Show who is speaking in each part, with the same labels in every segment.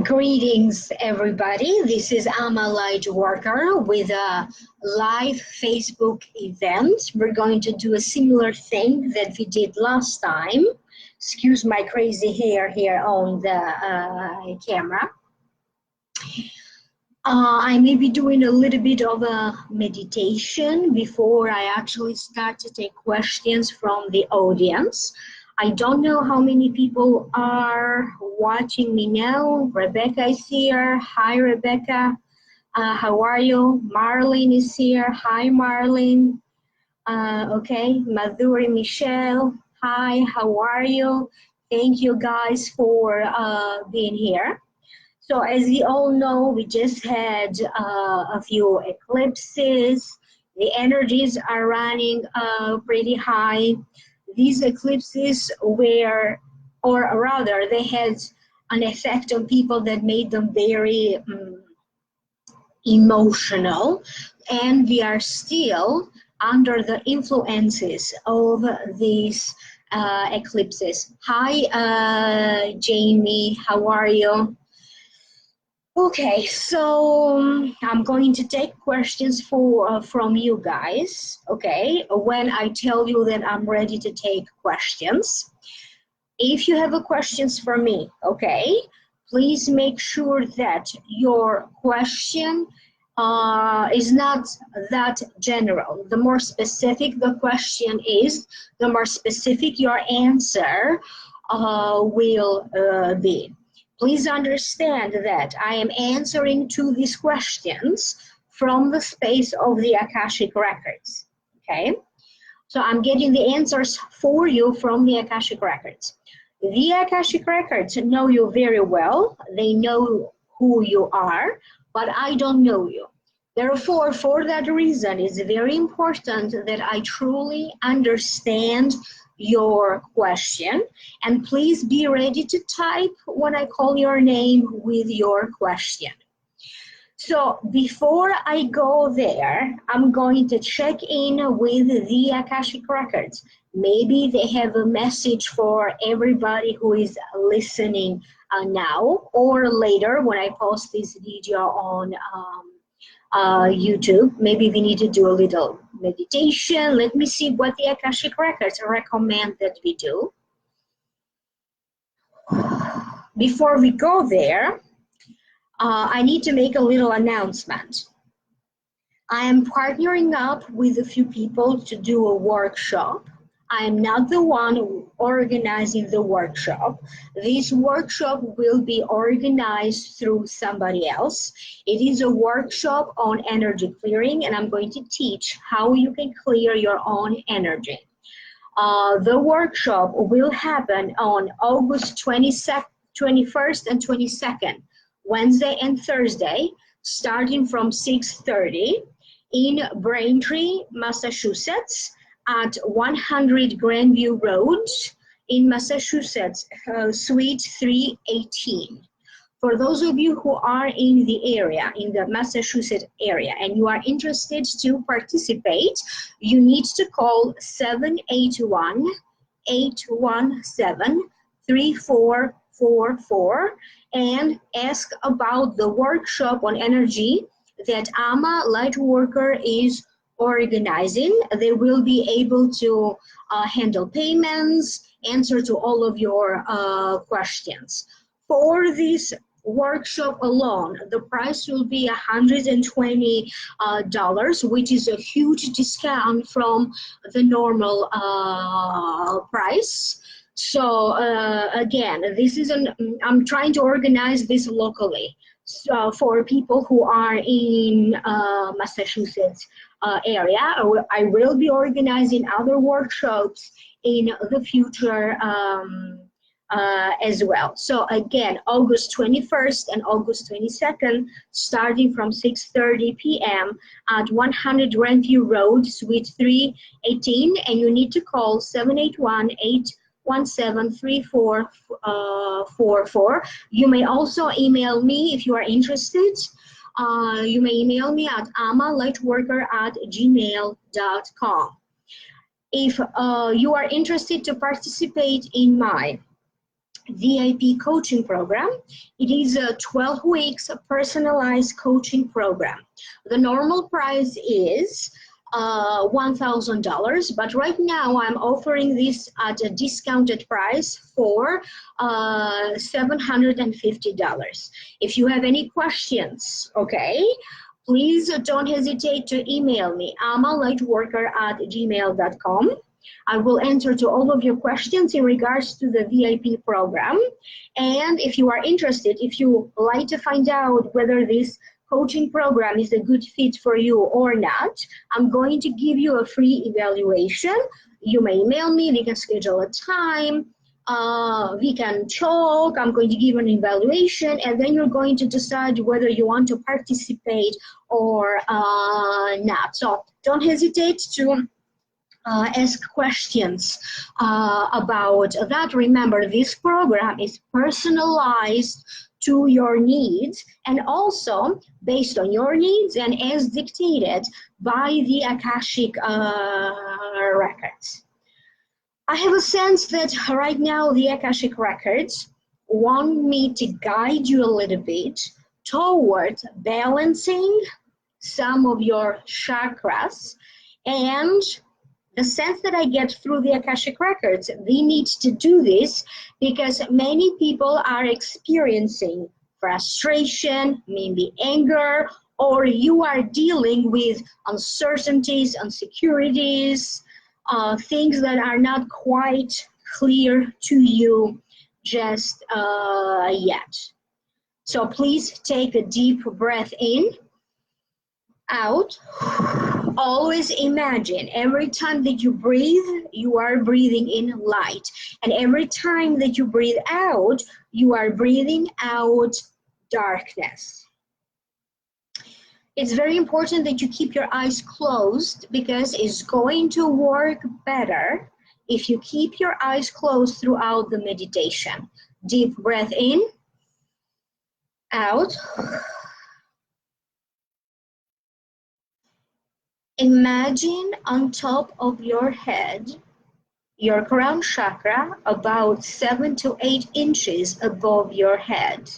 Speaker 1: Greetings, everybody. This is LightWorker with a live Facebook event. We're going to do a similar thing that we did last time. Excuse my crazy hair here on the camera. I may be doing a little bit of a meditation before I actually start to take questions from the audience. I don't know how many people are watching me now. Rebecca is here. Hi, Rebecca. How are you? Marlene is here. Hi, Marlene. Okay, Madhuri Michelle. Hi, how are you? Thank you guys for being here. So as you all know, we just had a few eclipses. The energies are running pretty high. These eclipses were, or rather, they had an effect on people that made them very emotional, and we are still under the influences of these eclipses. Hi, Jamie, how are you? Okay, so I'm going to take questions from you guys, okay, when I tell you that I'm ready to take questions. If you have questions for me, okay, please make sure that your question is not that general. The more specific the question is, the more specific your answer will be. Please understand that I am answering to these questions from the space of the Akashic Records, okay? So I'm getting the answers for you from the Akashic Records. The Akashic Records know you very well. They know who you are, but I don't know you. Therefore, for that reason, it's very important that I truly understand your question, and please be ready to type when I call your name with your question. So before I go there, I'm going to check in with the Akashic Records. Maybe they have a message for everybody who is listening now or later when I post this video on YouTube. Maybe we need to do a little meditation. Let me see what the Akashic Records recommend that we do. Before we go there, I need to make a little announcement. I am partnering up with a few people to do a workshop. I am not the one organizing the workshop. This workshop will be organized through somebody else. It is a workshop on energy clearing, and I'm going to teach how you can clear your own energy. The workshop will happen on August 21st and 22nd, Wednesday and Thursday, starting from 6:30 in Braintree, Massachusetts, at 100 GRANDVIEW Road in Massachusetts, Suite 318. For those of you who are in the area, in the Massachusetts area, and you are interested to participate, you need to call 781-817-3444 and ask about the workshop on energy that Ama Lightworker is organizing. They will be able to handle payments, answer to all of your questions. For this workshop alone, the price will be $120, which is a huge discount from the normal price. So again, this is I'm trying to organize this locally. So for people who are in Massachusetts area, I will be organizing other workshops in the future as well. So again, August 21st and August 22nd, starting from 6:30 p.m. at 100 GRANDVIEW Road, Suite 318, and you need to call 781-817-3444. You may also email me if you are interested. You may email me at amalightworker@gmail.com. If you are interested to participate in my VIP coaching program. It is a 12 weeks personalized coaching program. The normal price is $1,000, but right now I'm offering this at a discounted price for $750. If you have any questions, okay, please don't hesitate to email me, amalightworker@gmail.com. I will answer to all of your questions in regards to the VIP program. And if you are interested, if you like to find out whether this coaching program is a good fit for you or not, I'm going to give you a free evaluation. You may email me, we can schedule a time, we can talk, I'm going to give an evaluation, and then you're going to decide whether you want to participate or not. So don't hesitate to ask questions about that. Remember, this program is personalized to your needs and also based on your needs and as dictated by the Akashic Records. I have a sense that right now the Akashic Records want me to guide you a little bit towards balancing some of your chakras, and the sense that I get through the Akashic Records, they need to do this because many people are experiencing frustration, maybe anger, or you are dealing with uncertainties, insecurities, things that are not quite clear to you just yet. So please take a deep breath in, out. Always imagine every time that you breathe, you are breathing in light. And every time that you breathe out, you are breathing out darkness. It's very important that you keep your eyes closed because it's going to work better if you keep your eyes closed throughout the meditation. Deep breath in, out. Imagine on top of your head, your crown chakra about 7 to 8 inches above your head.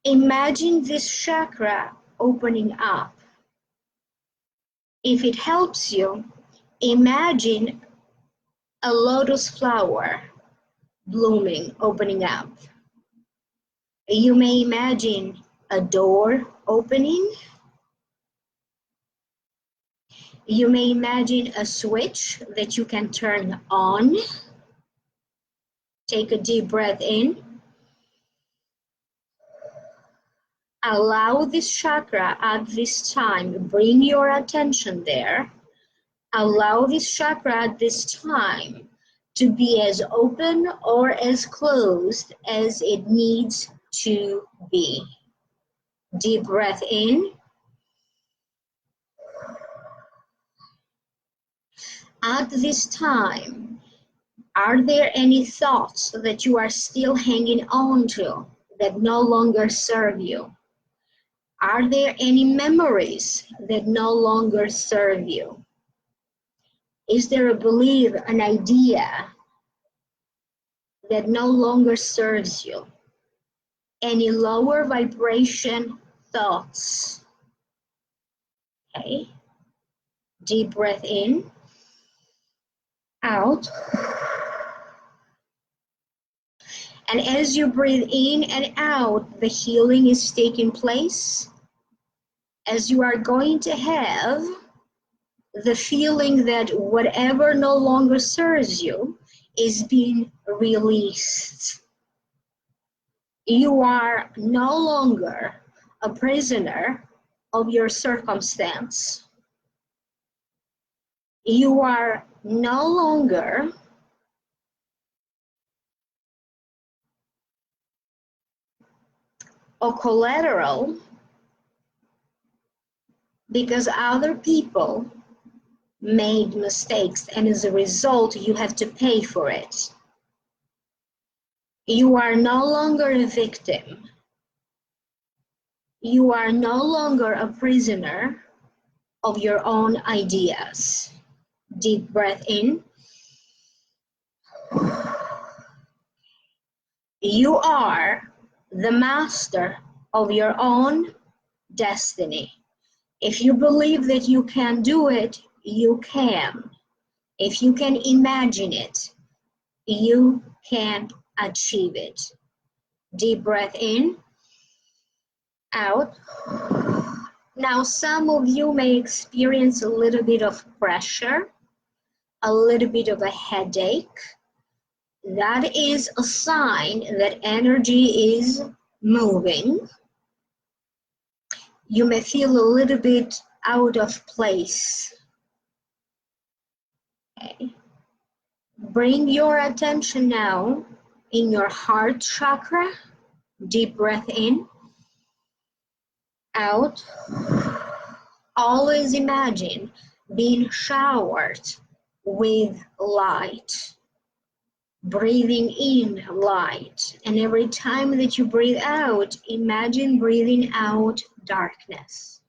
Speaker 1: Imagine this chakra opening up. If it helps you, imagine a lotus flower blooming, opening up. You may imagine a door opening. You may imagine a switch that you can turn on. Take a deep breath in. Allow this chakra at this time, bring your attention there. Allow this chakra at this time to be as open or as closed as it needs to be. Deep breath in. At this time, are there any thoughts that you are still hanging on to that no longer serve you? Are there any memories that no longer serve you? Is there a belief, an idea that no longer serves you? Any lower vibration thoughts? Okay. Deep breath in, out. And as you breathe in and out, the healing is taking place. As you are going to have the feeling that whatever no longer serves you is being released. You are no longer a prisoner of your circumstance. You are no longer a collateral because other people made mistakes, and as a result, you have to pay for it. You are no longer a victim. You are no longer a prisoner of your own ideas. Deep breath in, You are the master of your own destiny. If you believe that you can do it, you can. If you can imagine it, you can achieve it. Deep breath in, out. Now, some of you may experience a little bit of pressure, a little bit of a headache. That is a sign that energy is moving. You may feel a little bit out of place. Okay. Bring your attention now in your heart chakra. Deep breath in, out. Always imagine being showered with light. Breathing in light, and every time that you breathe out, imagine breathing out darkness.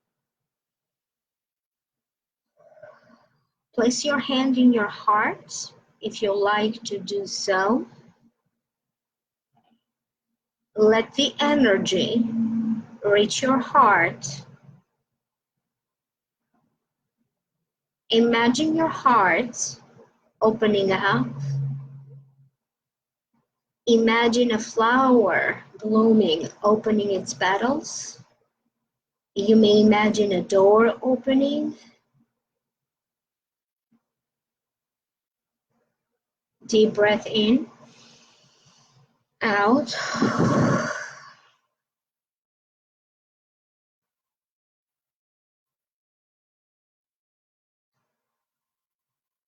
Speaker 1: Place your hand in your heart if you like to do so. Let the energy reach your heart. Imagine your heart opening up. Imagine a flower blooming, opening its petals. You may imagine a door opening. Deep breath in, out.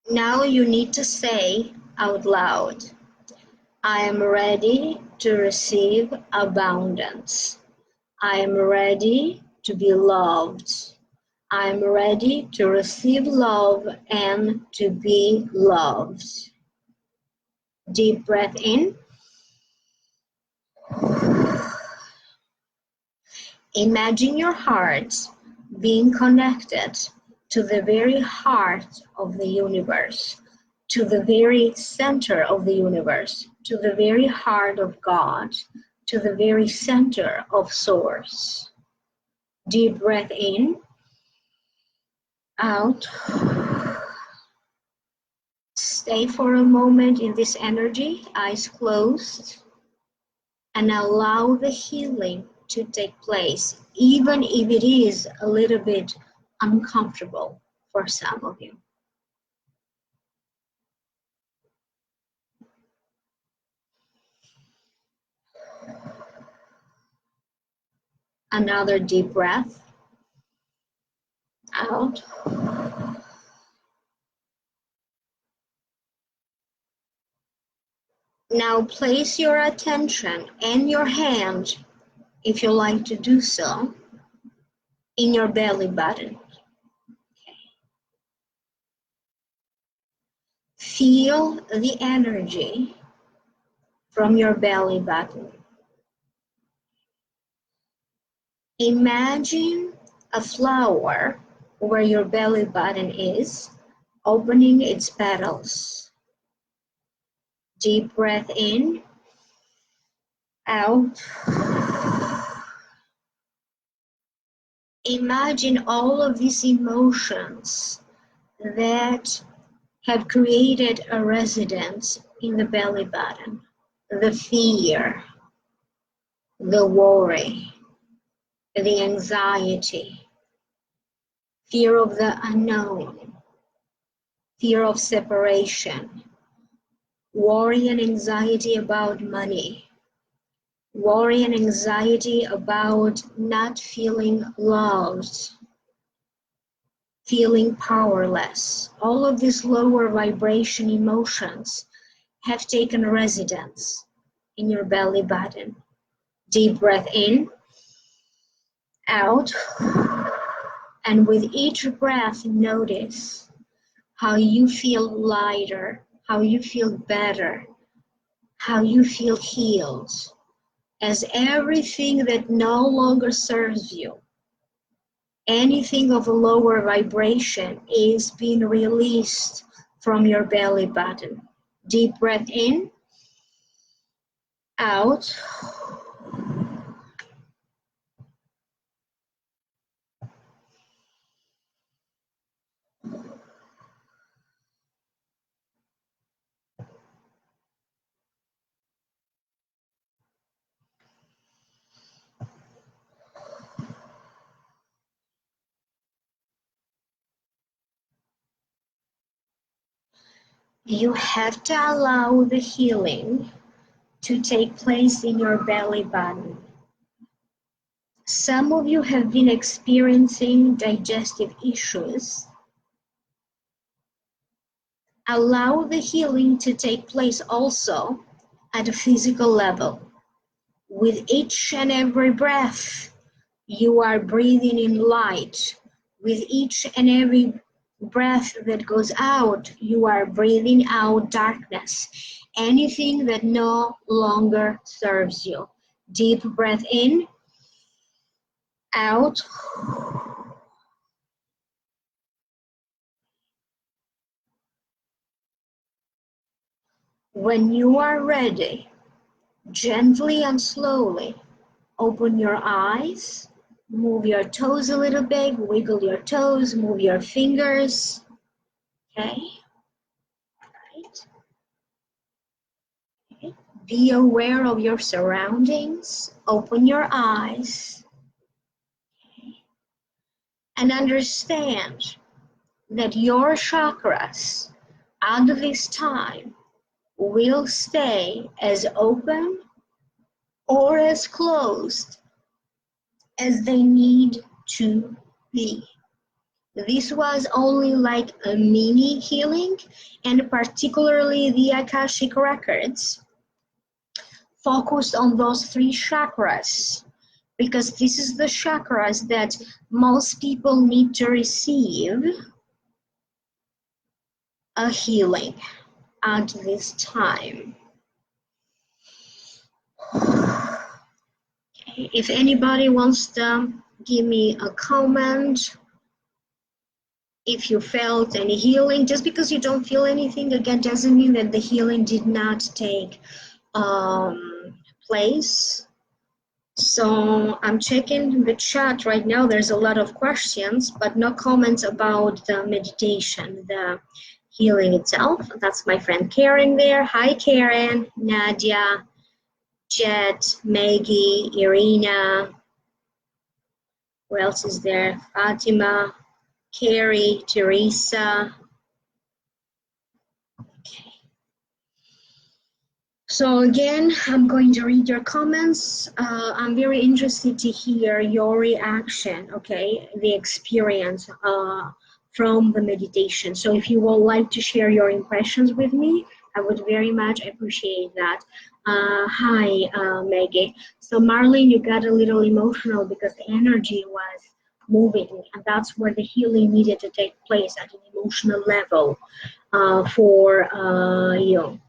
Speaker 1: Now you need to say out loud, I am ready to receive abundance. I am ready to be loved. I am ready to receive love and to be loved. Deep breath in. Imagine your heart being connected to the very heart of the universe, to the very center of the universe, to the very heart of God, to the very center of Source. Deep breath in, out. Stay for a moment in this energy, eyes closed, and allow the healing to take place, even if it is a little bit uncomfortable for some of you. Another deep breath, out. Now place your attention and your hand, if you like to do so, in your belly button. Okay. Feel the energy from your belly button. Imagine a flower where your belly button is, opening its petals. Deep breath in, out. Imagine all of these emotions that have created a residence in the belly button. The fear, the worry, the anxiety, fear of the unknown, fear of separation, worry and anxiety about money, worry and anxiety about not feeling loved, feeling powerless. All of these lower vibration emotions have taken residence in your belly button. Deep breath in, out, and with each breath, notice how you feel lighter, how you feel better, how you feel healed, as everything that no longer serves you, anything of a lower vibration, is being released from your belly button. Deep breath in, out. You have to allow the healing to take place in your belly button. Some of you have been experiencing digestive issues. Allow the healing to take place also at a physical level. With each and every breath, you are breathing in light. With each and every breath that goes out, you are breathing out darkness. Anything that no longer serves you. Deep breath in, out. When you are ready, gently and slowly, open your eyes, move your toes a little bit, wiggle your toes, move your fingers, okay? Right. Okay. Be aware of your surroundings, open your eyes, okay? And understand that your chakras at this time will stay as open or as closed as they need to be. This was only like a mini healing, and particularly the Akashic Records focused on those 3 chakras, because this is the chakras that most people need to receive a healing at this time. Okay. If anybody wants to give me a comment, if you felt any healing, just because you don't feel anything, again, doesn't mean that the healing did not take place. So I'm checking the chat right now. There's a lot of questions, but no comments about the meditation, the healing itself. That's my friend Karen there. Hi, Karen, Nadia, Jet, Maggie, Irina. Who else is there? Fatima, Carrie, Teresa. Okay. So again, I'm going to read your comments. I'm very interested to hear your reaction, okay, the experience from the meditation. So if you would like to share your impressions with me, I would very much appreciate that. Hi, Maggie. So Marlene, you got a little emotional because the energy was moving, and that's where the healing needed to take place at an emotional level for you.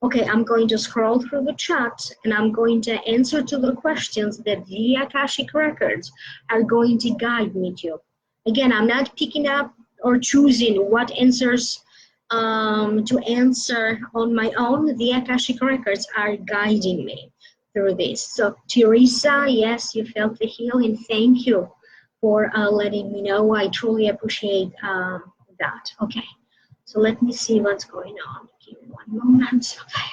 Speaker 1: Okay, I'm going to scroll through the chat and I'm going to answer to the questions that the Akashic Records are going to guide me to. Again, I'm not picking up or choosing what answers to answer on my own. The Akashic Records are guiding me through this. So Teresa, yes, you felt the healing. Thank you for letting me know. I truly appreciate that. Okay, so let me see what's going on. Give me one moment. Okay.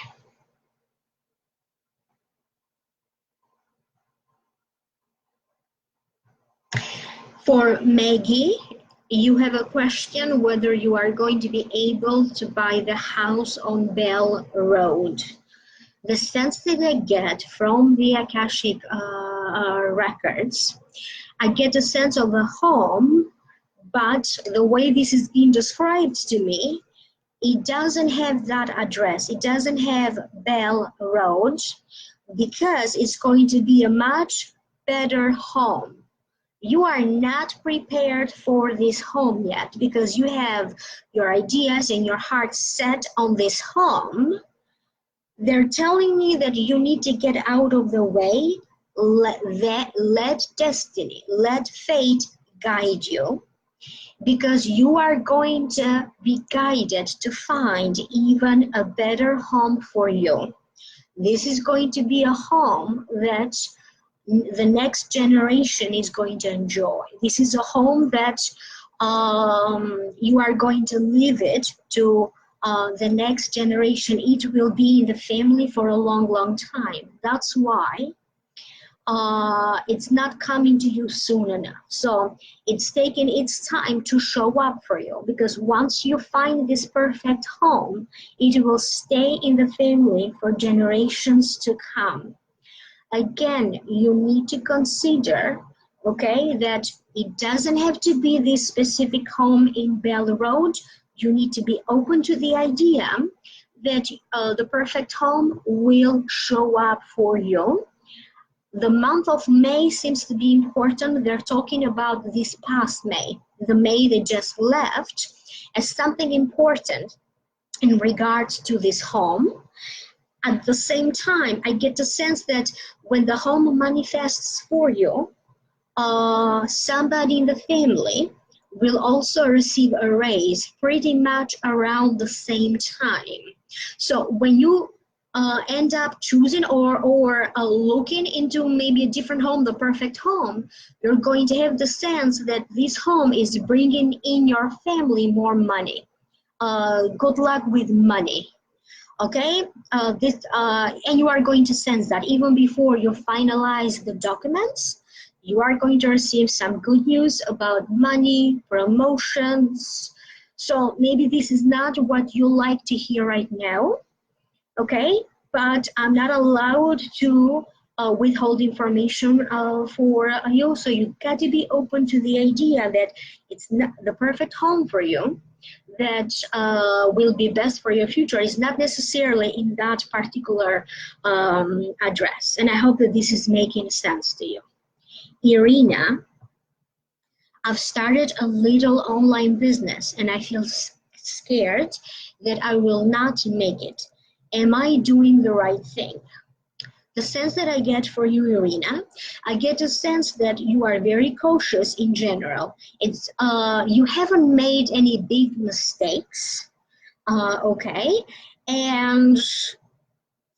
Speaker 1: For Maggie, you have a question whether you are going to be able to buy the house on Bell Road. The sense that I get from the Akashic Records, I get a sense of a home, but the way this is being described to me, it doesn't have that address. It doesn't have Bell Road because it's going to be a much better home. You are not prepared for this home yet because you have your ideas and your heart set on this home. They're telling me that you need to get out of the way, let destiny, let fate guide you. because you are going to be guided to find even a better home for you. This is going to be a home that the next generation is going to enjoy. This is a home that you are going to leave it to the next generation. It will be in the family for a long, long time. That's why it's not coming to you soon enough. So it's taking its time to show up for you, because once you find this perfect home, it will stay in the family for generations to come. Again, you need to consider, okay, that it doesn't have to be this specific home in Bell Road. You need to be open to the idea that the perfect home will show up for you. The month of May seems to be important. They're talking about this past May, the May they just left, as something important in regards to this home. At the same time, I get the sense that when the home manifests for you, somebody in the family will also receive a raise pretty much around the same time. So when you end up choosing or looking into maybe a different home, the perfect home, you're going to have the sense that this home is bringing in your family more money. Good luck with money. Okay, and you are going to sense that even before you finalize the documents, you are going to receive some good news about money, promotions. So maybe this is not what you like to hear right now, okay? But I'm not allowed to withhold information for you, so you've got to be open to the idea that it's not the perfect home for you, that will be best for your future is not necessarily in that particular address. And I hope that this is making sense to you. Irina, I've started a little online business and I feel scared that I will not make it. Am I doing the right thing? The sense that I get for you, Irina, I get a sense that you are very cautious in general. It's you haven't made any big mistakes, okay? And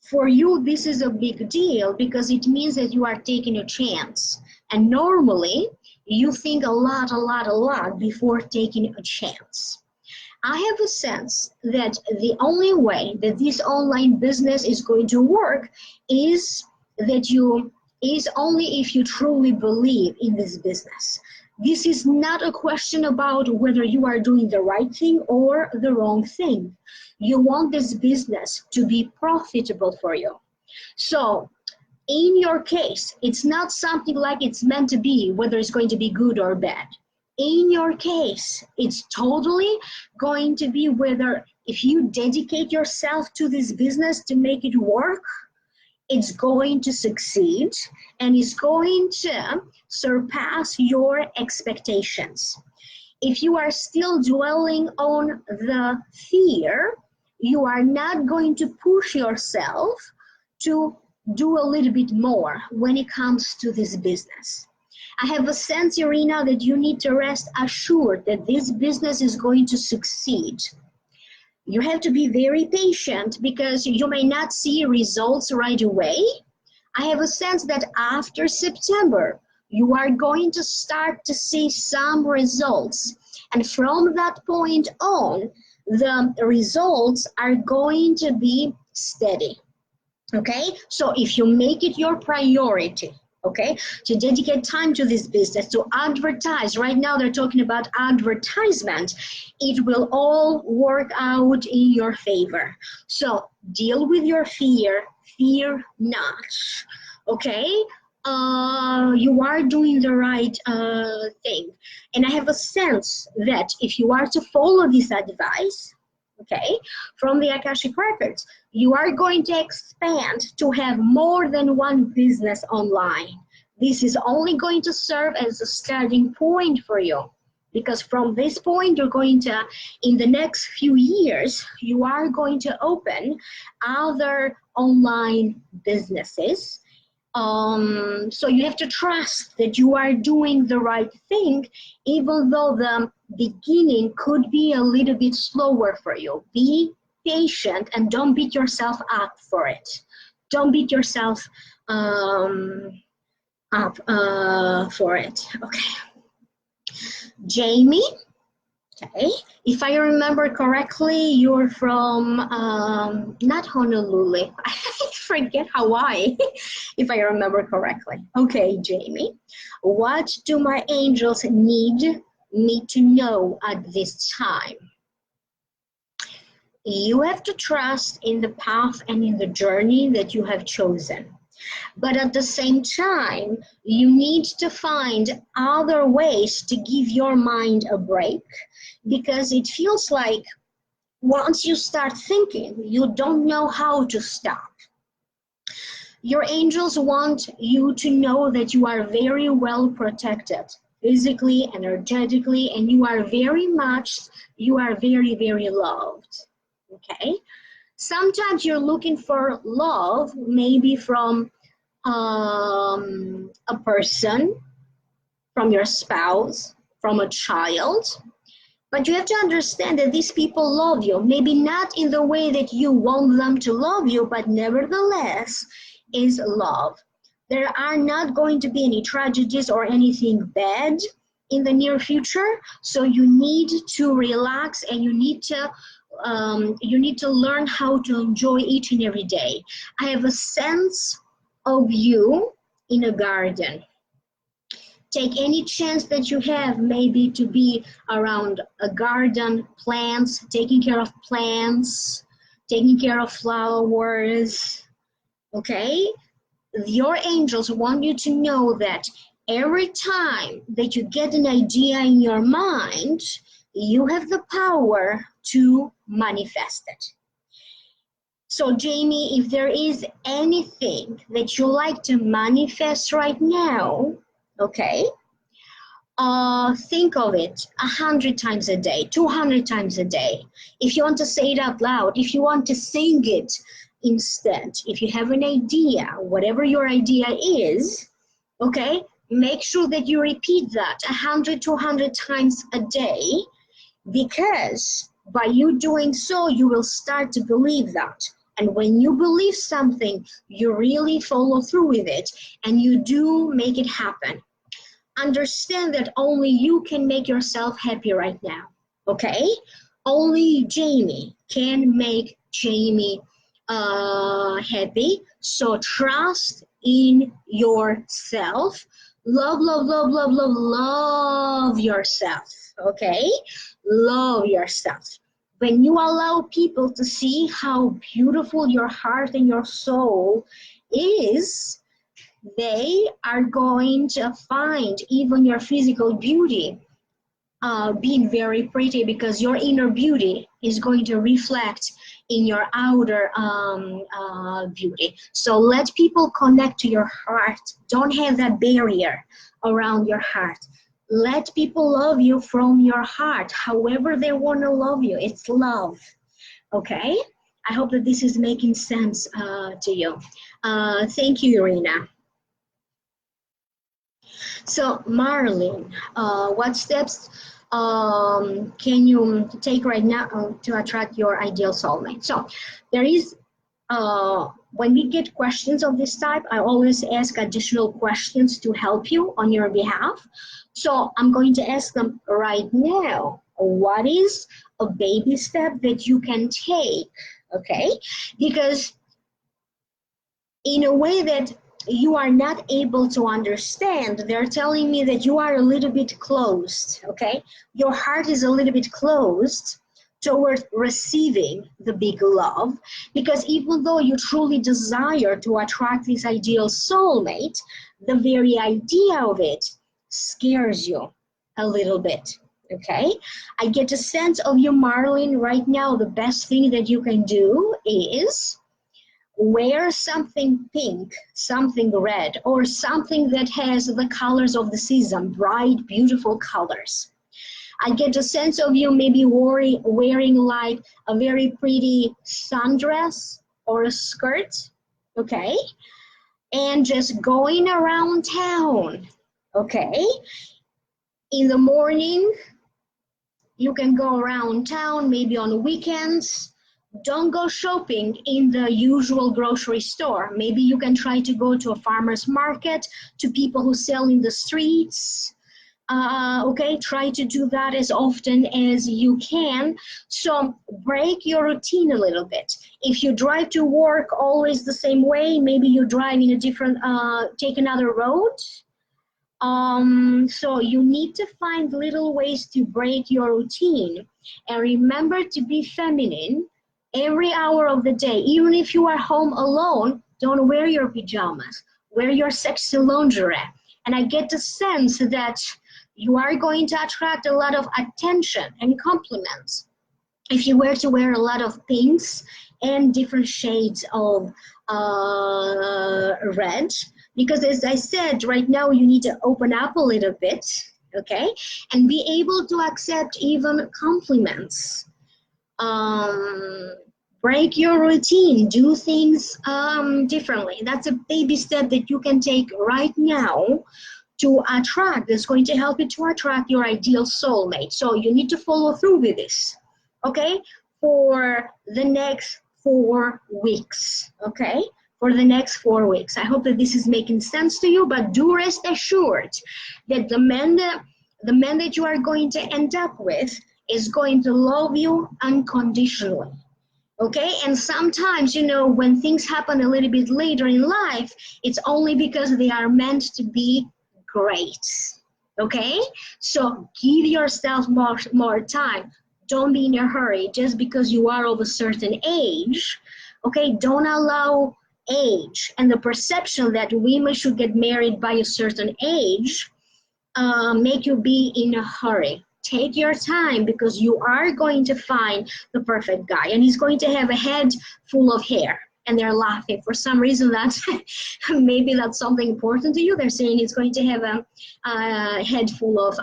Speaker 1: for you, this is a big deal because it means that you are taking a chance. And normally, you think a lot before taking a chance. I have a sense that the only way that this online business is going to work is only if you truly believe in this business. This is not a question about whether you are doing the right thing or the wrong thing. You want this business to be profitable for you. So in your case, it's not something like it's meant to be, whether it's going to be good or bad. In your case, it's totally going to be whether if you dedicate yourself to this business to make it work, it's going to succeed and it's going to surpass your expectations. If you are still dwelling on the fear, you are not going to push yourself to do a little bit more when it comes to this business. I have a sense, Irina, that you need to rest assured that this business is going to succeed. You have to be very patient because you may not see results right away. I have a sense that after September, you are going to start to see some results. And from that point on, the results are going to be steady. Okay, so if you make it your priority, okay, to dedicate time to this business, to advertise, right now they're talking about advertisement, it will all work out in your favor. So deal with your fear not, okay? You are doing the right thing. And I have a sense that if you are to follow this advice, okay, from the Akashic Records, you are going to expand to have more than one business online. This is only going to serve as a starting point for you, because from this point, you're going to, in the next few years, you are going to open other online businesses So you have to trust that you are doing the right thing, even though the beginning could be a little bit slower for you. Be patient and don't beat yourself up for it. Don't beat yourself up for it. Okay. Jamie, okay. If I remember correctly, you're from not Honolulu. I forget Hawaii, if I remember correctly. Okay, Jamie. What do my angels need me to know at this time? You have to trust in the path and in the journey that you have chosen. But at the same time, you need to find other ways to give your mind a break, because it feels like once you start thinking, you don't know how to stop. Your angels want you to know that you are very well protected, physically, energetically, and you are very, very loved. Okay? Sometimes you're looking for love, maybe from a person, from your spouse, from a child. But you have to understand that these people love you, maybe not in the way that you want them to love you, but nevertheless is love. There are not going to be any tragedies or anything bad in the near future, so you need to relax and you need to learn how to enjoy each and every day. I have a sense of you in a garden. Take any chance that you have, maybe to be around a garden, plants, taking care of plants, taking care of flowers, okay? Your angels want you to know that every time that you get an idea in your mind, you have the power to manifest it. So Jamie, if there is anything that you like to manifest right now, okay, think of it 100 times a day, 200 times a day. If you want to say it out loud, if you want to sing it instead, if you have an idea, whatever your idea is, okay, make sure that you repeat that 100, 200 times a day, because by you doing so, you will start to believe that. And when you believe something, you really follow through with it and you do make it happen. Understand that only you can make yourself happy right now, okay? Only Jamie can make Jamie happy. So trust in yourself. Love, love, love, love, love, love yourself, okay? Love yourself. When you allow people to see how beautiful your heart and your soul is, they are going to find even your physical beauty being very pretty, because your inner beauty is going to reflect in your outer beauty. So let people connect to your heart. Don't have that barrier around your heart. Let people love you from your heart, however they want to love you. It's love, okay? I hope that this is making sense to you. Thank you, Irina. So, Marlene, what steps can you take right now to attract your ideal soulmate? So, there is, when we get questions of this type, I always ask additional questions to help you on your behalf. So, I'm going to ask them right now. What is a baby step that you can take, okay? Because in a way that you are not able to understand, they're telling me that you are a little bit closed, okay? Your heart is a little bit closed towards receiving the big love, because even though you truly desire to attract this ideal soulmate, the very idea of it scares you a little bit, okay? I get a sense of you, Marlene, right now. The best thing that you can do is wear something pink, something red, or something that has the colors of the season, bright, beautiful colors. I get a sense of you maybe wearing like a very pretty sundress or a skirt, okay? and just going around town, okay? In the morning, you can go around town, maybe on the weekends. Don't go shopping in the usual grocery store. Maybe you can try to go to a farmer's market, to people who sell in the streets. Okay, try to do that as often as you can. So break your routine a little bit. If you drive to work always the same way, maybe you drive in a different, take another road. So you need to find little ways to break your routine. And remember to be feminine every hour of the day. Even if you are home alone, don't wear your pajamas. Wear your sexy lingerie. And I get the sense that you are going to attract a lot of attention and compliments if you were to wear a lot of pinks and different shades of red. Because as I said, right now you need to open up a little bit, okay? And be able to accept even compliments. Break your routine, do things differently. That's a baby step that you can take right now to attract. That's going to help you to attract your ideal soulmate. So you need to follow through with this, okay? For the next 4 weeks, okay? For the next 4 weeks. I hope that this is making sense to you, but do rest assured that the man that you are going to end up with is going to love you unconditionally. Okay, and sometimes, you know, when things happen a little bit later in life, it's only because they are meant to be great. Okay, so give yourself more time. Don't be in a hurry just because you are of a certain age. Okay, don't allow age and the perception that women should get married by a certain age make you be in a hurry. Take your time, because you are going to find the perfect guy, and he's going to have a head full of hair. And they're laughing for some reason. That maybe that's something important to you. They're saying he's going to have a head full of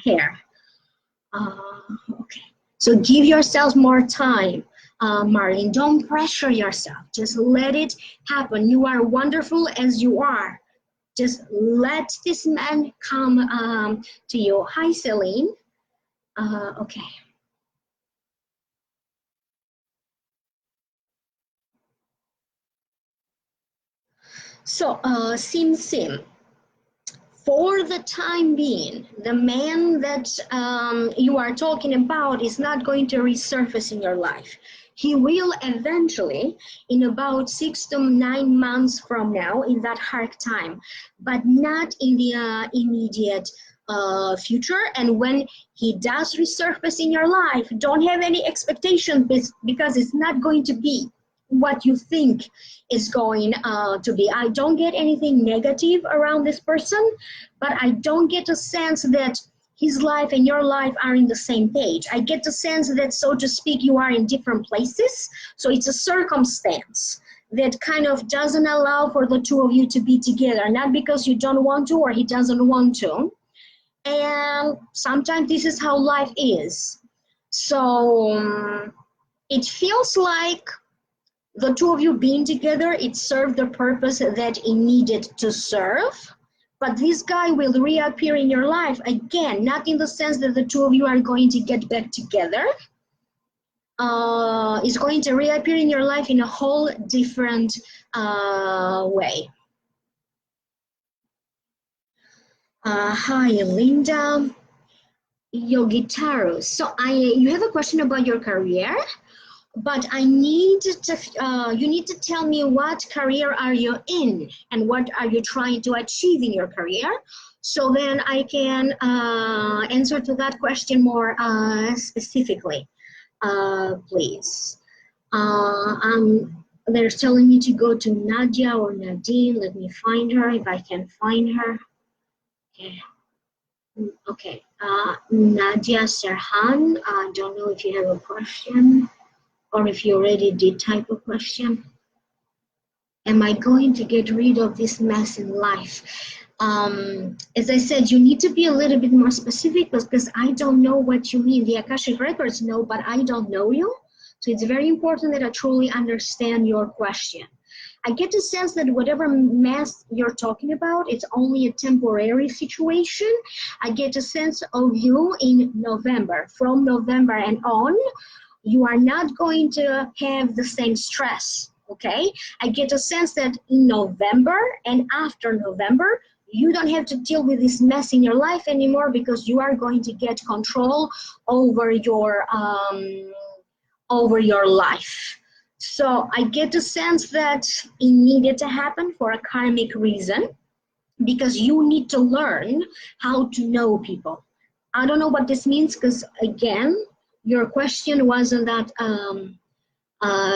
Speaker 1: hair. Okay, so give yourself more time, Marlene. Don't pressure yourself. Just let it happen. You are wonderful as you are. Just let this man come to you. Hi, Celine. Okay. So, Sim, for the time being, the man that you are talking about is not going to resurface in your life. He will eventually, in about 6 to 9 months from now, in that hard time, but not in the immediate future. And when he does resurface in your life, don't have any expectations, because it's not going to be what you think is going to be. I don't get anything negative around this person, but I don't get a sense that his life and your life are in the same page. I get the sense that, so to speak, you are in different places. So it's a circumstance that kind of doesn't allow for the two of you to be together, not because you don't want to or he doesn't want to. And sometimes this is how life is. So it feels like the two of you being together, it served the purpose that it needed to serve. But this guy will reappear in your life again, not in the sense that the two of you are going to get back together. Is going to reappear in your life in a whole different way. Hi, Linda. Yogitaru. So you have a question about your career? But I need to, you need to tell me what career are you in and what are you trying to achieve in your career. So then I can answer to that question more specifically, please. They're telling me to go to Nadia or Nadine. Let me find her if I can find her. Okay. Okay. Nadia Serhan, I don't know if you have a question, or if you already did type a question. Am I going to get rid of this mess in life? As I said, you need to be a little bit more specific, because I don't know what you mean. The Akashic Records know, but I don't know you. So it's very important that I truly understand your question. I get the sense that whatever mess you're talking about, it's only a temporary situation. I get a sense of you in November. From November and on, you are not going to have the same stress, okay? I get a sense that in November and after November, you don't have to deal with this mess in your life anymore, because you are going to get control over your life. So I get the sense that it needed to happen for a karmic reason, because you need to learn how to know people. I don't know what this means, because again, your question wasn't that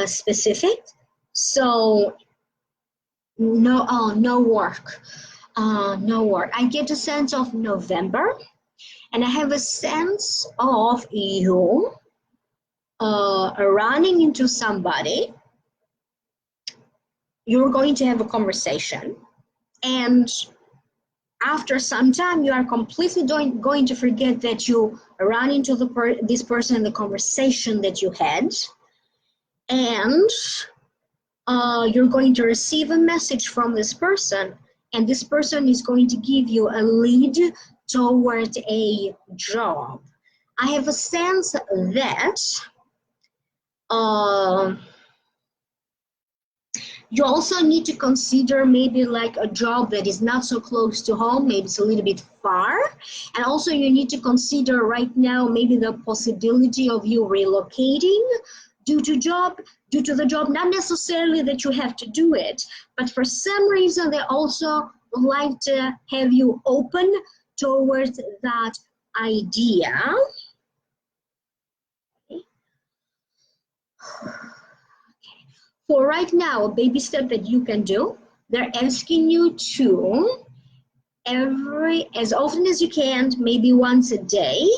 Speaker 1: specific. So no work. No work. I get a sense of November, and I have a sense of you running into somebody. You're going to have a conversation, and after some time, you are completely going to forget that you ran into this person in the conversation that you had, and you're going to receive a message from this person, and this person is going to give you a lead toward a job. I have a sense that you also need to consider maybe like a job that is not so close to home, maybe it's a little bit far. And also you need to consider right now maybe the possibility of you relocating due to the job, not necessarily that you have to do it, but for some reason they also would like to have you open towards that idea. Okay. For right now, a baby step that you can do, they're asking you to as often as you can, maybe once a day,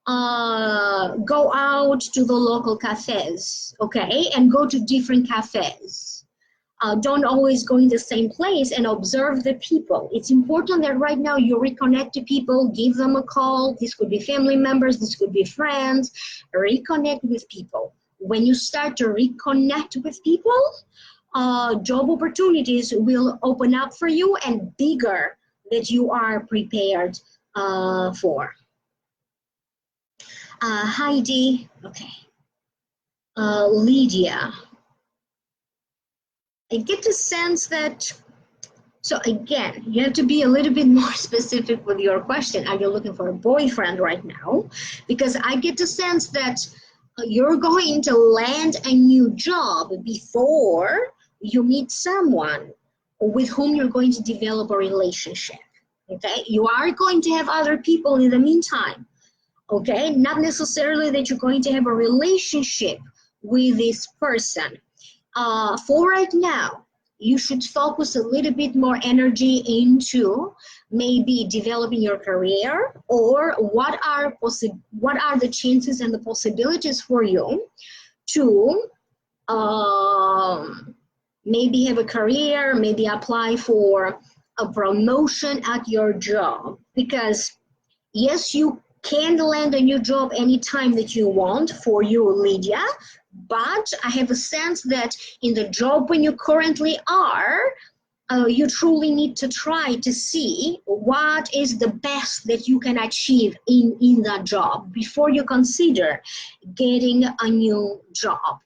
Speaker 1: go out to the local cafes, okay, and go to different cafes. Don't always go in the same place, and observe the people. It's important that right now you reconnect to people, give them a call. This could be family members, this could be friends. Reconnect with people. When you start to reconnect with people, job opportunities will open up for you, and bigger that you are prepared for. Heidi, okay. Lydia, I get the sense that, so again, you have to be a little bit more specific with your question. Are you looking for a boyfriend right now? Because I get the sense that you're going to land a new job before you meet someone with whom you're going to develop a relationship, okay? You are going to have other people in the meantime, okay? Not necessarily that you're going to have a relationship with this person. For right now, you should focus a little bit more energy into maybe developing your career, or what are the chances and the possibilities for you to maybe have a career, maybe apply for a promotion at your job. Because yes, you can land a new job anytime that you want for you, Lydia, but I have a sense that in the job when you currently are, you truly need to try to see what is the best that you can achieve in that job before you consider getting a new job.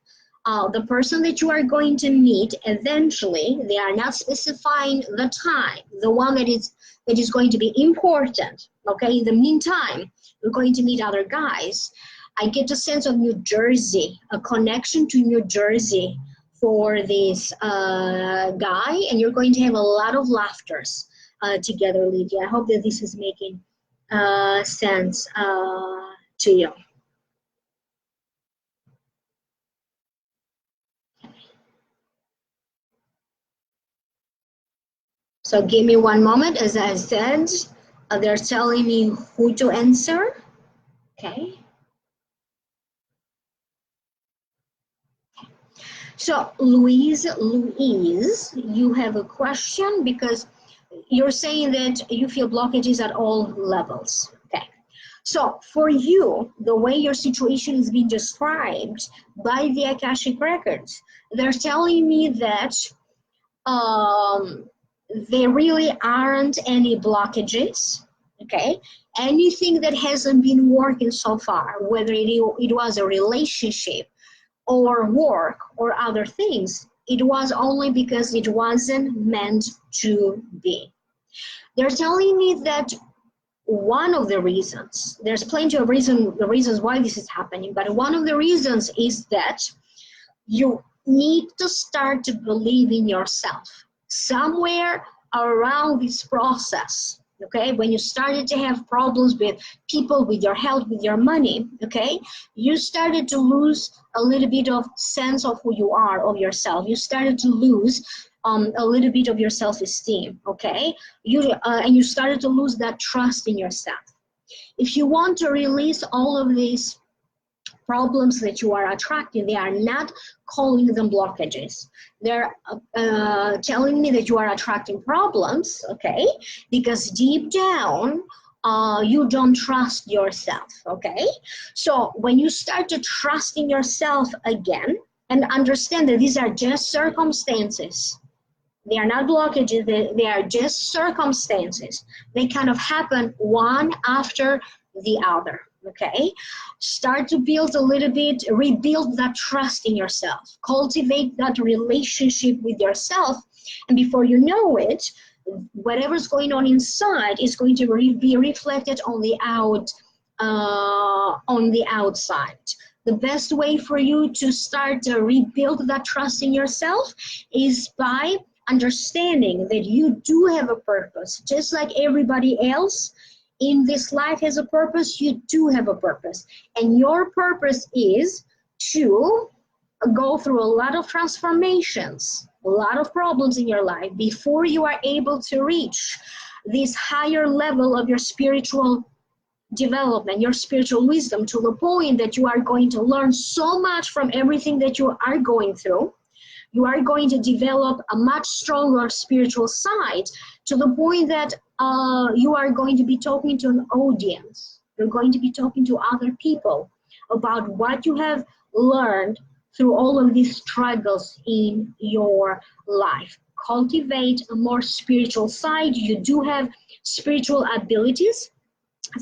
Speaker 1: The person that you are going to meet eventually, they are not specifying the time, the one that is going to be important, okay? In the meantime, you're going to meet other guys. I get a sense of New Jersey, a connection to New Jersey for this guy, and you're going to have a lot of laughters together, Lydia. I hope that this is making sense to you. So give me one moment. As I said, they're telling me who to answer. Okay. So Louise, you have a question, because you're saying that you feel blockages at all levels. Okay. So for you, the way your situation is being described by the Akashic Records, they're telling me that there really aren't any blockages, okay? Anything that hasn't been working so far, whether it was a relationship or work or other things, it was only because it wasn't meant to be. They're telling me that one of the reasons, there's plenty of reasons why this is happening, but one of the reasons is that you need to start to believe in yourself. Somewhere around this process, okay, when you started to have problems with people, with your health, with your money, okay, you started to lose a little bit of sense of who you are, of yourself. You started to lose a little bit of your self-esteem, okay? And you started to lose that trust in yourself. If you want to release all of these problems that you are attracting, they are not calling them blockages. They're telling me that you are attracting problems, okay? Because deep down, you don't trust yourself, okay? So when you start to trust in yourself again, and understand that these are just circumstances, they are not blockages, they are just circumstances. They kind of happen one after the other, okay? Start to build a little bit, rebuild that trust in yourself. Cultivate that relationship with yourself. And before you know it, whatever's going on inside is going to be reflected on the outside. The best way for you to start to rebuild that trust in yourself is by understanding that you do have a purpose. Just like everybody else in this life has a purpose, you do have a purpose. And your purpose is to go through a lot of transformations, a lot of problems in your life before you are able to reach this higher level of your spiritual development, your spiritual wisdom, to the point that you are going to learn so much from everything that you are going through. You are going to develop a much stronger spiritual side to the point that you are going to be talking to an audience. You're going to be talking to other people about what you have learned through all of these struggles in your life. Cultivate a more spiritual side. You do have spiritual abilities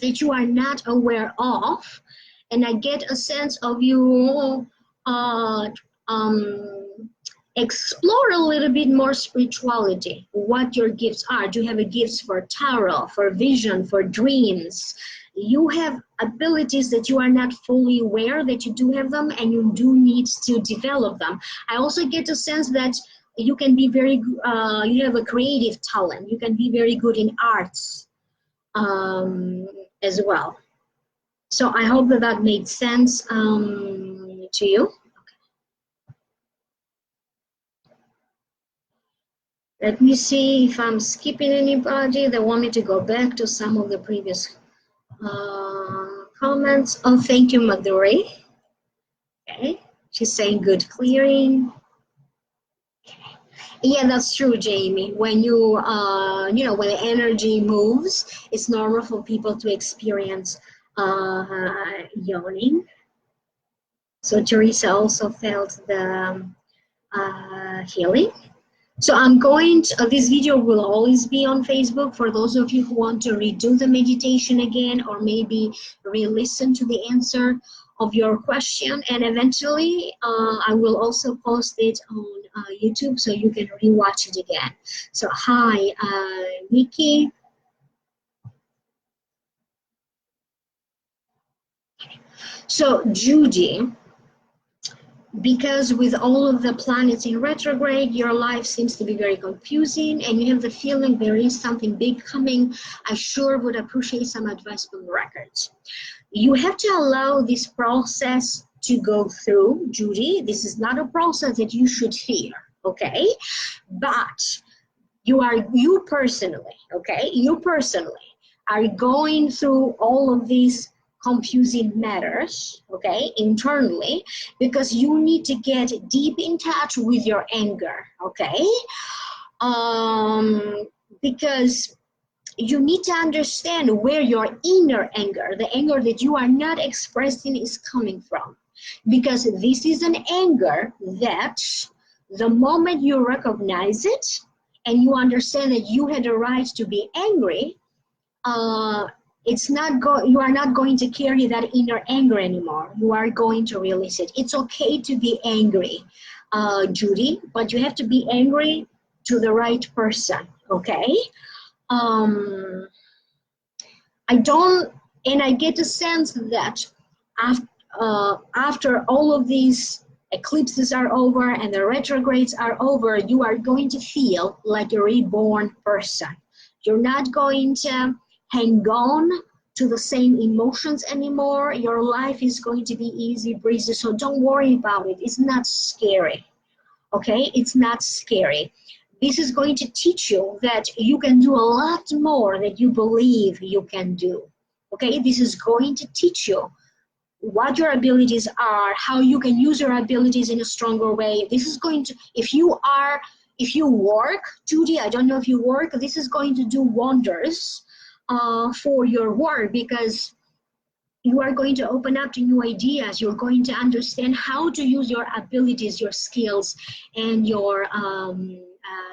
Speaker 1: that you are not aware of. And I get a sense of you explore a little bit more spirituality, what your gifts are. Do you have a gifts for tarot, for vision, for dreams? You have abilities that you are not fully aware that you do have them, and you do need to develop them. I also get a sense that you can be very, you have a creative talent. You can be very good in arts as well. So I hope that that made sense to you. Let me see if I'm skipping anybody. They want me to go back to some of the previous comments. Oh, thank you, Maduri. Okay, she's saying good clearing. Okay. Yeah, that's true, Jamie. When you, when the energy moves, it's normal for people to experience yawning. So Teresa also felt the healing. So I'm going to, this video will always be on Facebook for those of you who want to redo the meditation again, or maybe re-listen to the answer of your question. And eventually I will also post it on YouTube so you can re-watch it again. So hi, Nikki. So Judy, because with all of the planets in retrograde, your life seems to be very confusing and you have the feeling there is something big coming, I sure would appreciate some advice from the records. You have to allow this process to go through, Judy. This is not a process that you should fear, okay? But you personally, okay? You personally are going through all of these confusing matters, okay, internally, because you need to get deep in touch with your anger, okay? Because you need to understand where your inner anger, the anger that you are not expressing, is coming from. Because this is an anger that The moment you recognize it and you understand that you had the right to be angry, you are not going to carry that inner anger anymore. You are going to release it. It's okay to be angry, Judy, but you have to be angry to the right person, okay? I get the sense that after all of these eclipses are over and the retrogrades are over, you are going to feel like a reborn person. You're not going to hang on to the same emotions anymore. Your life is going to be easy breezy, so don't worry about it. It's not scary, okay? It's not scary. This is going to teach you that you can do a lot more than you believe you can do, okay? This is going to teach you what your abilities are, how you can use your abilities in a stronger way. This is going to, if you work, Judy, I don't know if you work, this is going to do wonders for your work, because you are going to open up to new ideas. You're going to understand how to use your abilities, your skills, and your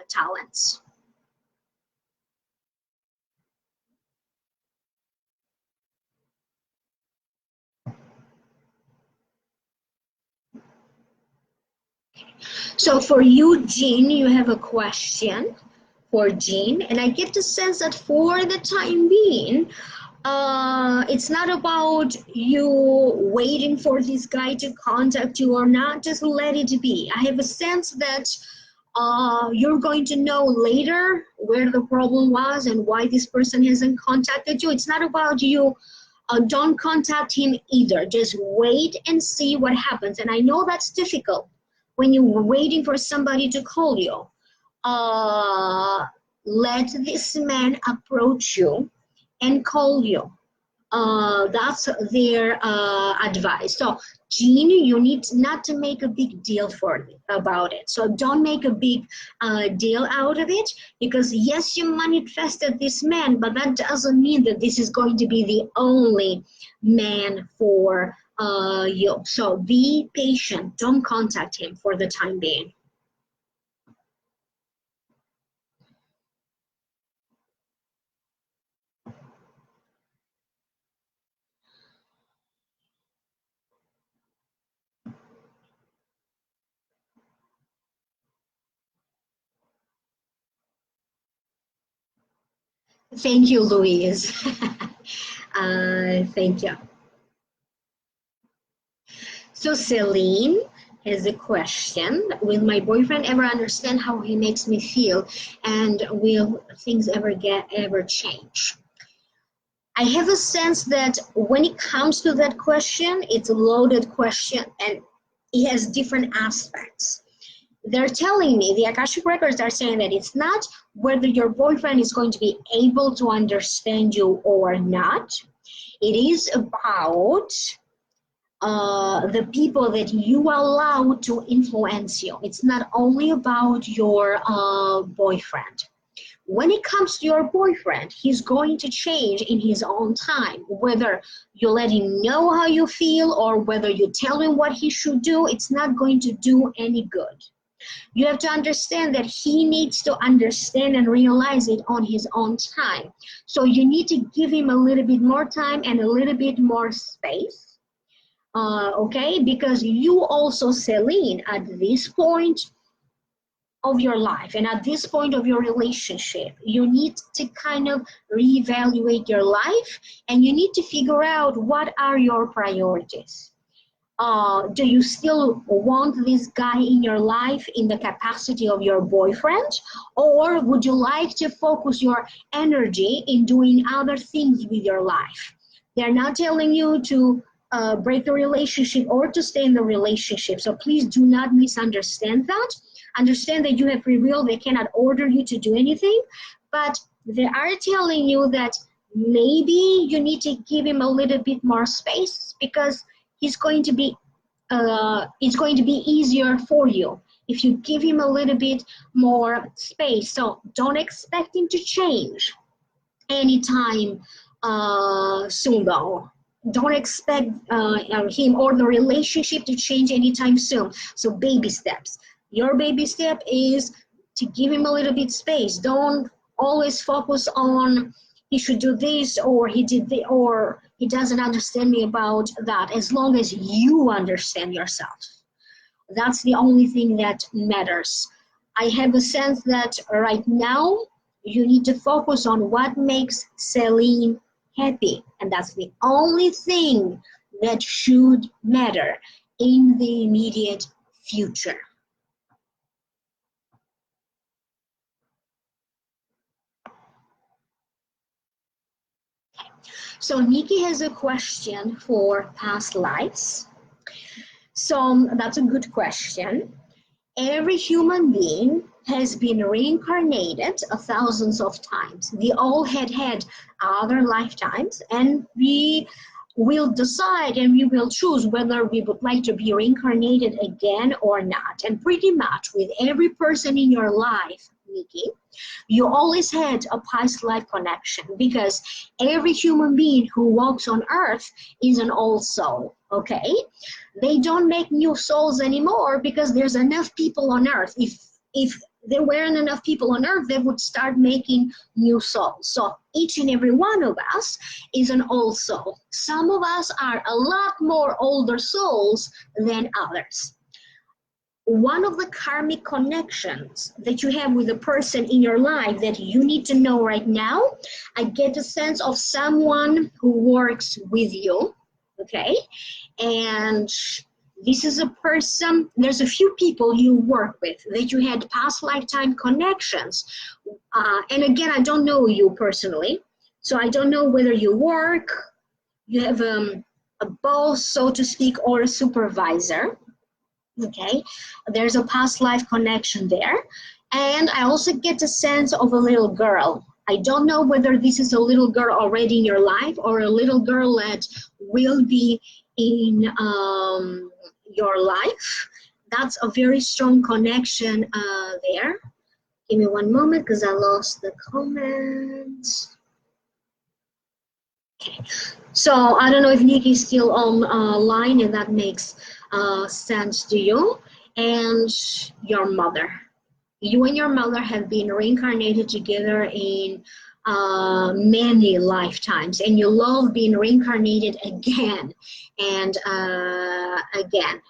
Speaker 1: talents. So for you, Jean, you have a question for Jean, and I get the sense that for the time being, it's not about you waiting for this guy to contact you or not. Just let it be. I have a sense that you're going to know later where the problem was and why this person hasn't contacted you. It's not about you. Don't contact him either. Just wait and see what happens. And I know that's difficult when you're waiting for somebody to call you. Let this man approach you and call you. That's their advice. So, Jean, you need not to make a big deal about it. So don't make a big deal out of it, because yes, you manifested this man, but that doesn't mean that this is going to be the only man for you. So be patient. Don't contact him for the time being. Thank you, Louise. Thank you. So Celine has a question. Will my boyfriend ever understand how he makes me feel, and will things ever change? I have a sense that when it comes to that question, it's a loaded question and it has different aspects. They're telling me, the Akashic Records are saying that it's not whether your boyfriend is going to be able to understand you or not. It is about the people that you allow to influence you. It's not only about your boyfriend. When it comes to your boyfriend, he's going to change in his own time. Whether you let him know how you feel or whether you tell him what he should do, it's not going to do any good. You have to understand that he needs to understand and realize it on his own time. So you need to give him a little bit more time and a little bit more space. Okay, because you also, Celine, at this point of your life and at this point of your relationship, you need to kind of reevaluate your life, and you need to figure out what are your priorities. Do you still want this guy in your life in the capacity of your boyfriend, or would you like to focus your energy in doing other things with your life? They're not telling you to break the relationship or to stay in the relationship. So please do not misunderstand that. Understand that you have free will. They cannot order you to do anything, but they are telling you that maybe you need to give him a little bit more space, because it's going to be easier for you if you give him a little bit more space. So don't expect him to change anytime soon, though. Don't expect him or the relationship to change anytime soon. So baby steps. Your baby step is to give him a little bit space. Don't always focus on he should do this or he did the or he doesn't understand me about that. As long as you understand yourself, that's the only thing that matters. I have a sense that right now you need to focus on what makes Celine happy, and that's the only thing that should matter in the immediate future. So Nikki has a question for past lives. So that's a good question. Every human being has been reincarnated thousands of times. We all had other lifetimes, and we will decide and we will choose whether we would like to be reincarnated again or not. And pretty much with every person in your life, Nikki, you always had a past life connection, because every human being who walks on earth is an old soul, okay? They don't make new souls anymore because there's enough people on earth. If there weren't enough people on earth, they would start making new souls. So each and every one of us is an old soul. Some of us are a lot more older souls than others. One of the karmic connections that you have with a person in your life that you need to know right now, I get a sense of someone who works with you, okay? And this is a person, there's a few people you work with that you had past lifetime connections. And again, I don't know you personally, so I don't know whether you work, you have a boss, so to speak, or a supervisor. Okay, there's a past life connection there. And I also get a sense of a little girl. I don't know whether this is a little girl already in your life or a little girl that will be in your life. That's a very strong connection there. Give me one moment because I lost the comments. Okay, so I don't know if Nikki is still on line, and that makes sense to you. And your mother. You and your mother have been reincarnated together in many lifetimes, and you love being reincarnated again and again.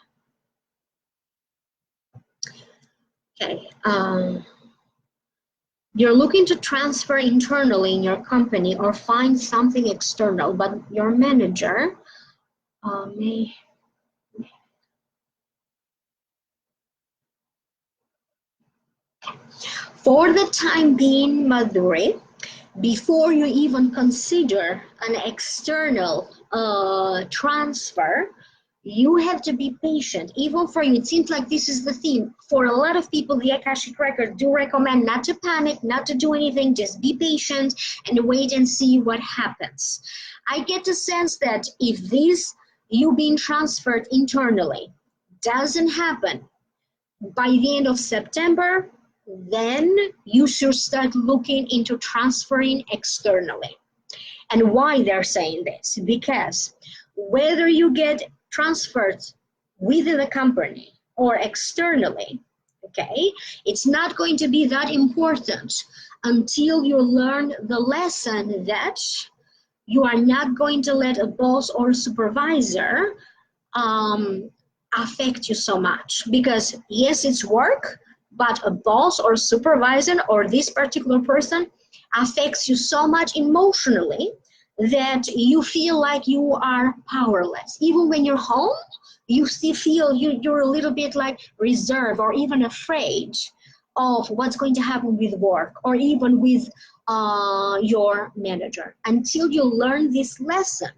Speaker 1: Okay. You're looking to transfer internally in your company or find something external, but your manager may. For the time being, Madhuri, before you even consider an external transfer, you have to be patient. Even for you, it seems like this is the theme. For a lot of people, the Akashic Records do recommend not to panic, not to do anything, just be patient and wait and see what happens. I get the sense that if this, you being transferred internally, doesn't happen by the end of September, then you should start looking into transferring externally. And why they're saying this? Because whether you get transferred within the company or externally, okay, it's not going to be that important until you learn the lesson that you are not going to let a boss or a supervisor affect you so much. Because yes, it's work, but a boss or supervisor or this particular person affects you so much emotionally that you feel like you are powerless. Even when you're home, you still feel you're a little bit like reserved or even afraid of what's going to happen with work or even with your manager. Until you learn this lesson,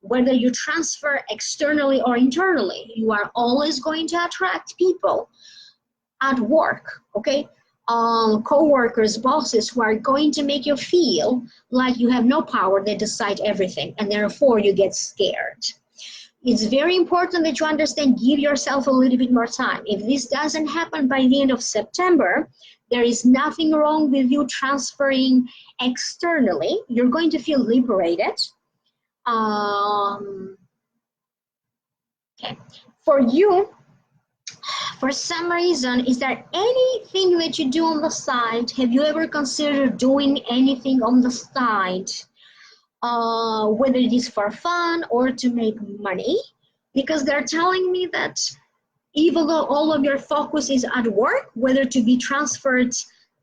Speaker 1: whether you transfer externally or internally, you are always going to attract people at work, okay? Co-workers, bosses who are going to make you feel like you have no power, they decide everything, and therefore you get scared. It's very important that you understand, give yourself a little bit more time. If this doesn't happen by the end of September, there is nothing wrong with you transferring externally. You're going to feel liberated. Okay. For you, For some reason, is there anything that you do on the side? Have you ever considered doing anything on the side? Whether it is for fun or to make money? Because they're telling me that even though all of your focus is at work, whether to be transferred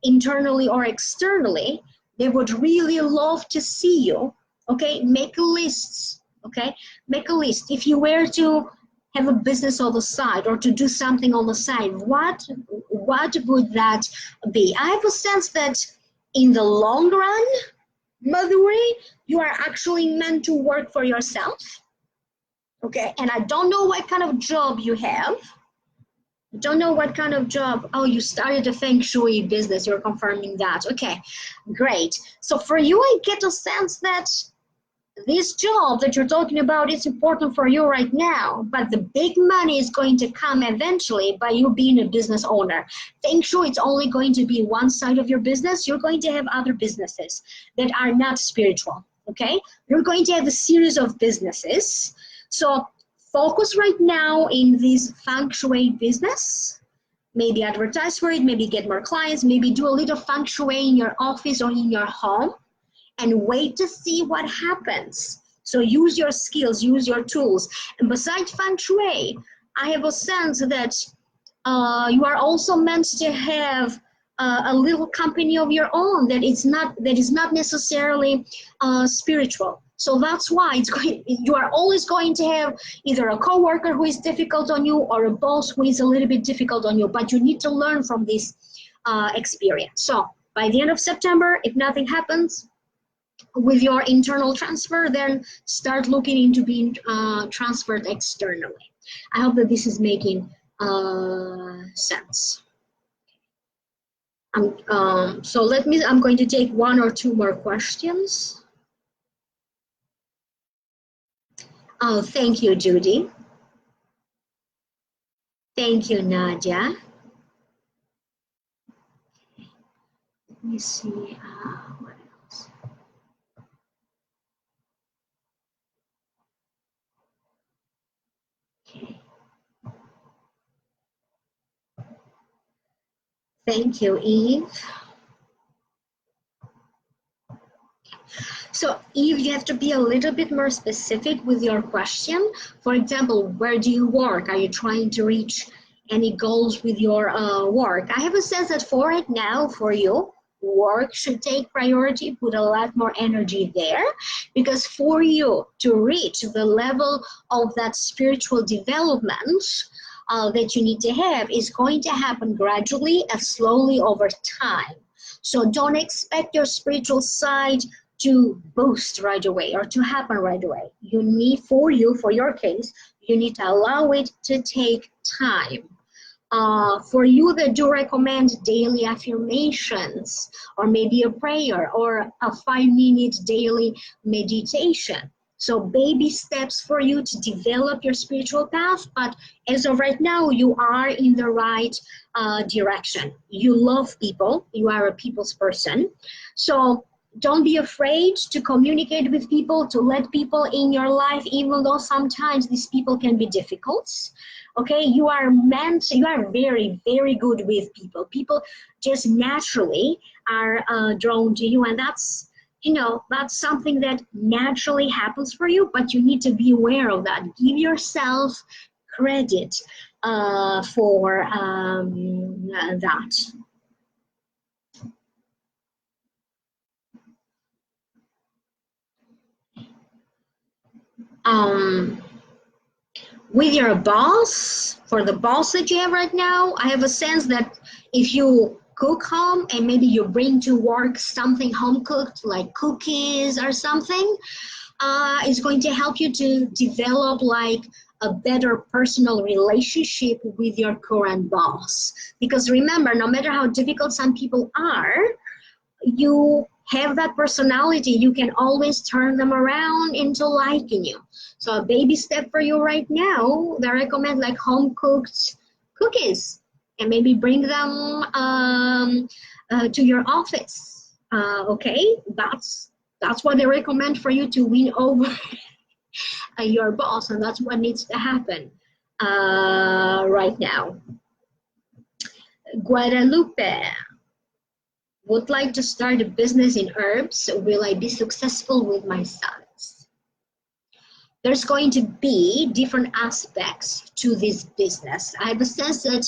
Speaker 1: internally or externally, they would really love to see you. Okay, make a list. Okay, make a list. If you were to have a business on the side or to do something on the side, what would that be? I have a sense that in the long run, Madhuri, you are actually meant to work for yourself. Okay, and I don't know what kind of job you have. Don't know what kind of job. Oh, you started a feng shui business. You're confirming that. Okay, great. So for you, I get a sense that this job that you're talking about is important for you right now, but the big money is going to come eventually by you being a business owner. Feng shui, it's only going to be one side of your business. You're going to have other businesses that are not spiritual, okay? You're going to have a series of businesses. So focus right now in this feng shui business. Maybe advertise for it, maybe get more clients, maybe do a little feng shui in your office or in your home, and wait to see what happens. So use your skills, use your tools. And besides feng shui, I have a sense that you are also meant to have a little company of your own that is not necessarily spiritual. So that's why you are always going to have either a coworker who is difficult on you or a boss who is a little bit difficult on you, but you need to learn from this experience. So by the end of September, if nothing happens with your internal transfer, then start looking into being transferred externally. I hope that this is making sense. So I'm going to take one or two more questions. Oh, thank you, Judy. Thank you, Nadia. Let me see what else. Okay. Thank you, Eve. So Eve, you have to be a little bit more specific with your question. For example, where do you work? Are you trying to reach any goals with your work? I have a sense that for right now, for you, work should take priority, put a lot more energy there, because for you to reach the level of that spiritual development that you need to have is going to happen gradually and slowly over time. So don't expect your spiritual side to boost right away or to happen right away. You need, for your case, you need to allow it to take time. For you that do recommend daily affirmations or maybe a prayer or a 5-minute daily meditation. So baby steps for you to develop your spiritual path, but as of right now, you are in the right direction. You love people, you are a people's person. So don't be afraid to communicate with people, to let people in your life, even though sometimes these people can be difficult. Okay, you are very, very good with people. People just naturally are drawn to you, and that's, that's something that naturally happens for you, but you need to be aware of that. Give yourself credit for that. With your boss, for the boss that you have right now, I have a sense that if you cook home and maybe you bring to work something home cooked like cookies or something, it's going to help you to develop like a better personal relationship with your current boss. Because remember, no matter how difficult some people are, you have that personality. You can always turn them around into liking you. So a baby step for you right now, I recommend like home cooked cookies and maybe bring them to your office. Okay, that's what they recommend for you to win over your boss, and that's what needs to happen. right now. Guadalupe would like to start a business in herbs. Will I be successful with my sons? There's going to be different aspects to this business. I have a sense that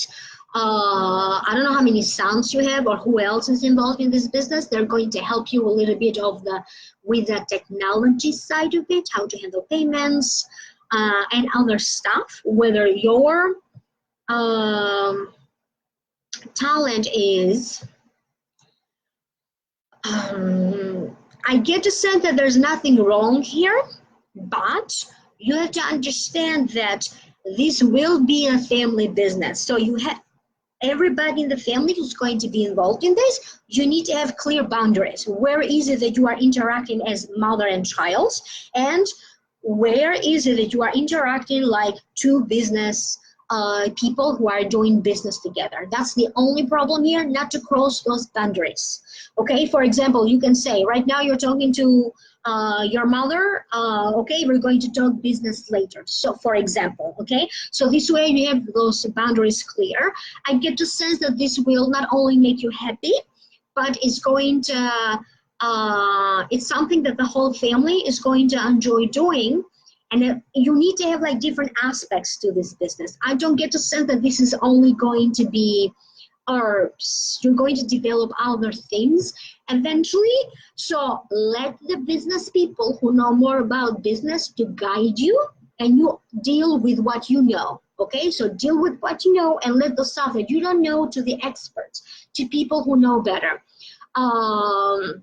Speaker 1: I don't know how many sons you have or who else is involved in this business. They're going to help you a little bit with the technology side of it, how to handle payments and other stuff. Whether your talent is, I get the sense that there's nothing wrong here, but you have to understand that this will be a family business. So you have everybody in the family who's going to be involved in this. You need to have clear boundaries. Where is it that you are interacting as mother and child, and where is it that you are interacting like two business people who are doing business together? That's the only problem here, not to cross those boundaries. Okay, for example, you can say right now you're talking to your mother, okay, we're going to talk business later. So for example, okay, so this way you have those boundaries clear. I get the sense that this will not only make you happy, but it's going to, it's something that the whole family is going to enjoy doing. And you need to have like different aspects to this business. I don't get the sense that this is only going to be herbs. You're going to develop other things eventually. So let the business people who know more about business to guide you, and you deal with what you know. Okay, so deal with what you know and let the stuff that you don't know to the experts, to people who know better. I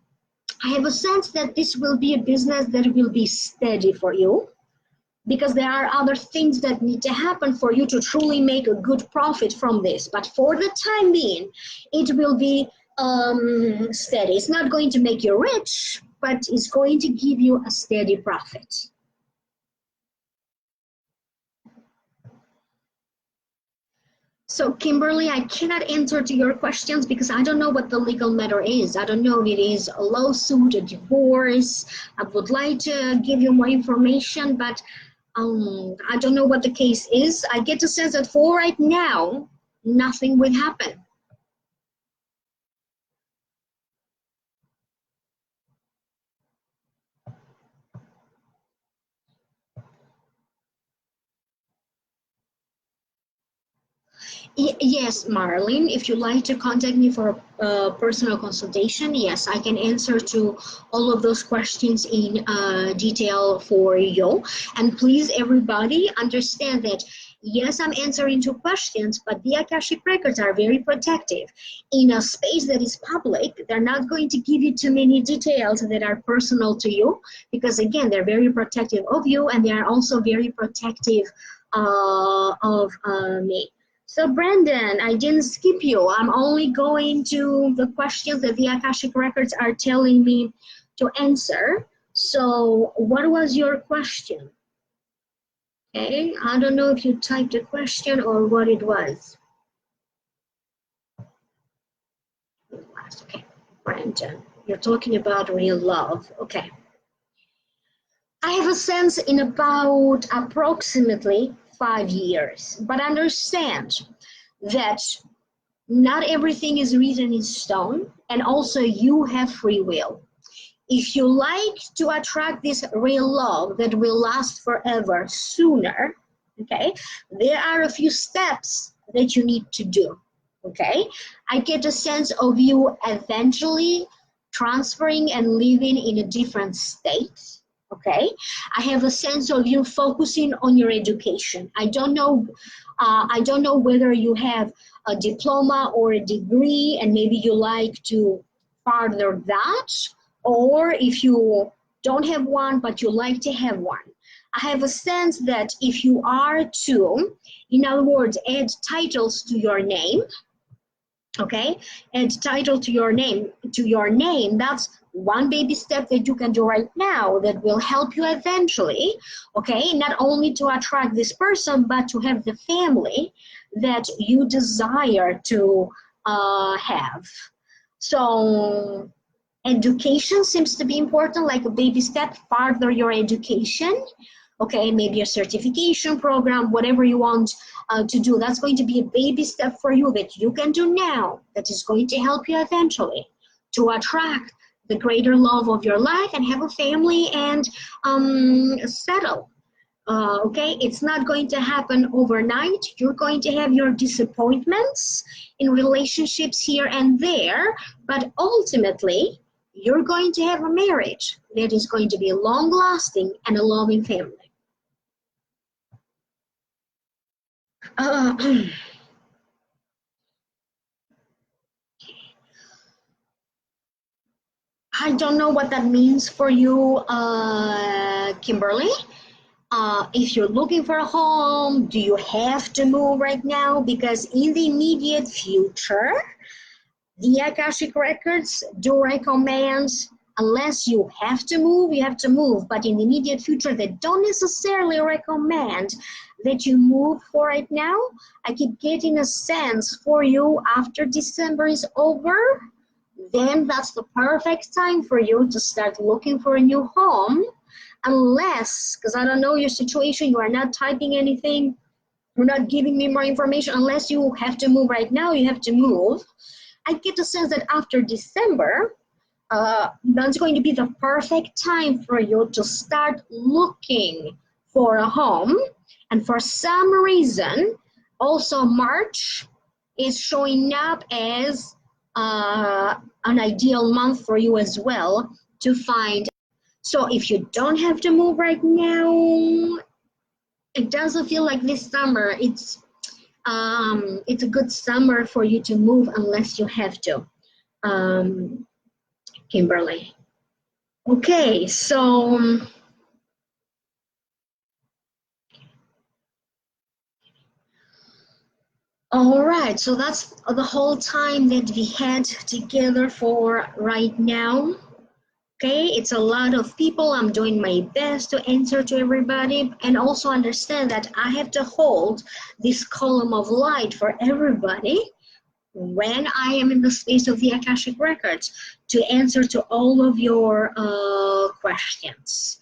Speaker 1: have a sense that this will be a business that will be steady for you, because there are other things that need to happen for you to truly make a good profit from this. But for the time being, it will be steady. It's not going to make you rich, but it's going to give you a steady profit. So Kimberly, I cannot answer to your questions because I don't know what the legal matter is. I don't know if it is a lawsuit, a divorce. I would like to give you more information, but I don't know what the case is. I get the sense that for right now, nothing will happen. Yes, Marlene, if you'd like to contact me for a personal consultation, yes, I can answer to all of those questions in detail for you. And please, everybody, understand that, yes, I'm answering to questions, but the Akashic Records are very protective. In a space that is public, they're not going to give you too many details that are personal to you, because, again, they're very protective of you, and they are also very protective of me. So Brandon, I didn't skip you. I'm only going to the questions that the Akashic Records are telling me to answer. So what was your question? Okay, I don't know if you typed a question or what it was. Okay, Brandon, you're talking about real love. Okay. I have a sense in about approximately 5 years, but understand that not everything is written in stone, and also you have free will. If you like to attract this real love that will last forever sooner, okay, there are a few steps that you need to do, okay? I get a sense of you eventually transferring and living in a different state. Okay, I have a sense of you focusing on your education. I don't know whether you have a diploma or a degree and maybe you like to further that, or if you don't have one but you like to have one. I have a sense that if you are to, in other words, add titles to your name, okay, add title to your name, that's one baby step that you can do right now that will help you eventually, okay, not only to attract this person, but to have the family that you desire to have. So education seems to be important, like a baby step, further your education, okay, maybe a certification program, whatever you want to do. That's going to be a baby step for you that you can do now, that is going to help you eventually to attract the greater love of your life and have a family and settle. Okay, it's not going to happen overnight. You're going to have your disappointments in relationships here and there, but ultimately you're going to have a marriage that is going to be long-lasting and a loving family. I don't know what that means for you, Kimberly. If you're looking for a home, do you have to move right now? Because in the immediate future, the Akashic Records do recommend, unless you have to move, you have to move. But in the immediate future, they don't necessarily recommend that you move for right now. I keep getting a sense for you after December is over, then that's the perfect time for you to start looking for a new home. Unless, because I don't know your situation, you are not typing anything, you're not giving me more information. Unless you have to move right now, you have to move. I get the sense that after December, that's going to be the perfect time for you to start looking for a home. And for some reason, also March is showing up as an ideal month for you as well to find. So if you don't have to move right now, it doesn't feel like this summer. It's a good summer for you to move unless you have to, Kimberly. Okay, so all right, so that's the whole time that we had together for right now. Okay, it's a lot of people. I'm doing my best to answer to everybody and also understand that I have to hold this column of light for everybody when I am in the space of the Akashic Records to answer to all of your questions.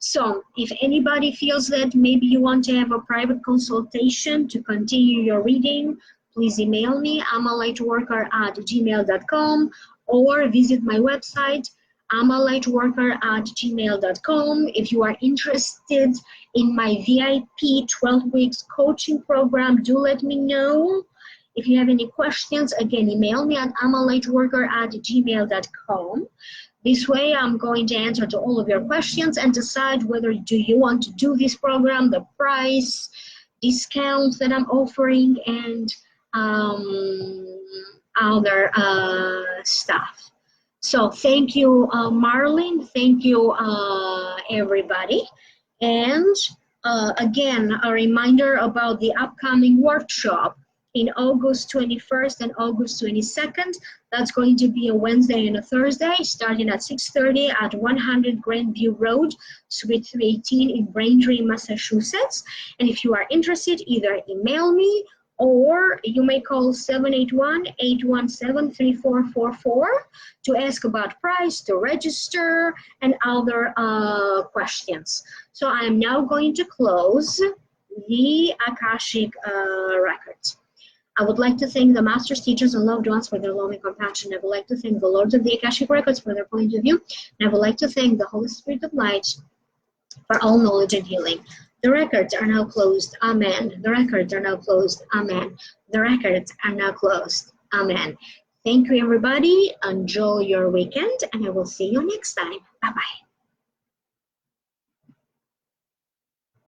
Speaker 1: So if anybody feels that maybe you want to have a private consultation to continue your reading, please email me, amalightworker@gmail.com, or visit my website, amalightworker@gmail.com. If you are interested in my VIP 12 weeks coaching program, do let me know. If you have any questions, again, email me at amalightworker@gmail.com. This way, I'm going to answer to all of your questions and decide whether do you want to do this program, the price, discounts that I'm offering, and other stuff. So thank you, Marlene. Thank you, everybody. And again, a reminder about the upcoming workshop in August 21st and August 22nd. That's going to be a Wednesday and a Thursday, starting at 6:30 at 100 Grandview Road, Suite 318 in Braintree, Massachusetts. And if you are interested, either email me or you may call 781-817-3444 to ask about price, to register, and other questions. So I am now going to close the Akashic Records. I would like to thank the masters, teachers, and loved ones for their love and compassion. I would like to thank the Lords of the Akashic Records for their point of view. And I would like to thank the Holy Spirit of Light for all knowledge and healing. The records are now closed. Amen. The records are now closed. Amen. The records are now closed. Amen. Thank you, everybody. Enjoy your weekend, and I will see you next time. Bye-bye.